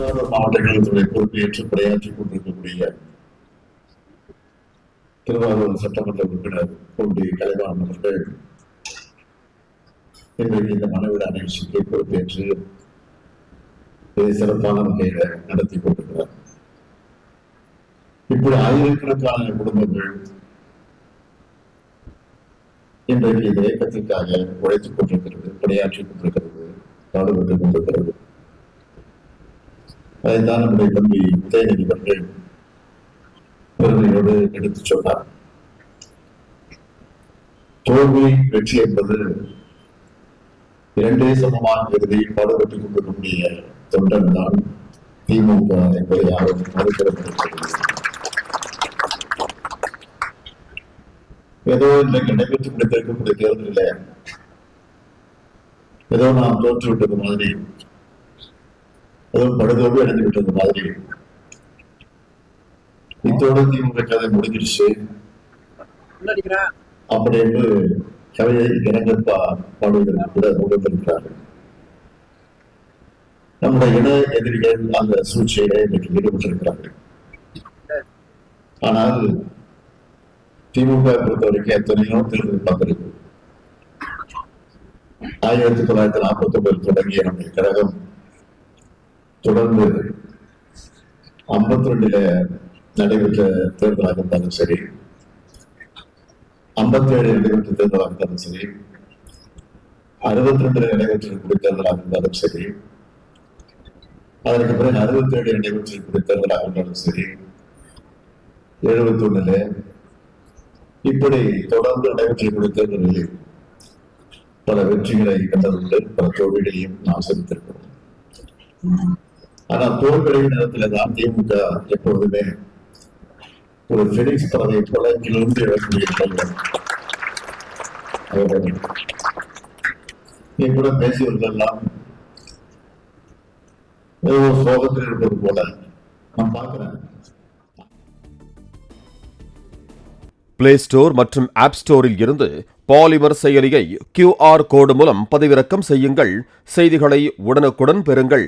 திருவாரூர் மாவட்டங்களுடைய பொறுப்பேற்று பணியாற்றிக் கொண்டிருக்கக்கூடிய திருவாரூர் சட்டமன்ற உறுப்பினர் பூண்டி கலைவாணன் அவர்கள் இன்றைக்கு இந்த மனவிழா நிகழ்ச்சிக்கு பொறுப்பேற்று இதை சிறப்பான வகையில நடத்தி கொண்டிருக்கிறார். இப்படி ஆயிரக்கணக்கான குடும்பங்கள் இன்றைக்கு இந்த இயக்கத்திற்காக உழைத்துக் கொண்டிருக்கிறது, பணியாற்றிக் கொண்டிருக்கிறது, பாடுபட்டுக் கொண்டிருக்கிறது. அதைத்தான் நம்முடைய தம்பி உதயநிதி அவர்கள் பெருமையோடு எடுத்துச் சொன்னார். தோல்வி வெற்றி என்பது இரண்டே சமமான கருதி பாடுபட்டுக் கொண்டிருக்கக்கூடிய தொண்டன் தான் திமுக என்பதை யாரும் மறுக்கிறது. ஏதோ இன்றைக்கு நடைபெற்று முடித்திருக்கக்கூடிய தேர்தலில் ஏதோ நாம் தோற்றுவிட்டது மாதிரி, ஏதோ படுதோடு அடைந்து விட்டது மாதிரி, இத்தோடு திமுக கதை முடிஞ்சிருச்சு அப்படி என்று கதையை இறங்க பாடுவதற்கு கூட முகத்திருக்கிறார்கள். நம்முடைய இன எதிரிகள் அந்த சூழ்ச்சியில இன்றைக்கு ஈடுபட்டிருக்கிறார்கள். ஆனால் திமுக பொறுத்தவரைக்கும் எத்தனையோ தேர்தல் பார்த்திருக்கு. 1949 தொடங்கிய நம்முடைய கழகம் தொடர்ந்து 52 நடைபெற்ற தேர்தலாக இருந்தாலும் சரி, 57 நடைபெற்ற தேர்தலாக இருந்தாலும் சரி, 62 நடைபெற்றிருக்கக்கூடிய தேர்தலாக இருந்தாலும் சரி, அதற்கு பிறகு 67 நடைபெற்றிருக்கக்கூடிய தேர்தலாக இருந்தாலும் சரி, 71 இப்படி தொடர்ந்து நடைபெற்றிருக்கக்கூடிய தேர்தல்களில் பல வெற்றிகளை கண்டதுண்டு, பல தோல்விகளையும் நாம் சந்தித்திருக்கிறோம். ஆனால் தோல்விகளின் நேரத்தில் தான் திமுக எப்பொழுதுமே ஒரு பெனிக்ஸ் பறவை போல கிளர்ந்து எழக்கூடிய கூட பேசியவர்கள் எல்லாம் ஏதோ சோகத்தில் இருப்பது போல நான் பார்க்கிறேன். பிளே ஸ்டோர் மற்றும் ஆப் ஸ்டோரில் இருந்து பாலிமர் செயலியை QR கோடு மூலம் பதிவிறக்கம் செய்யுங்கள். செய்திகளை உடனுக்குடன் பெறுங்கள்.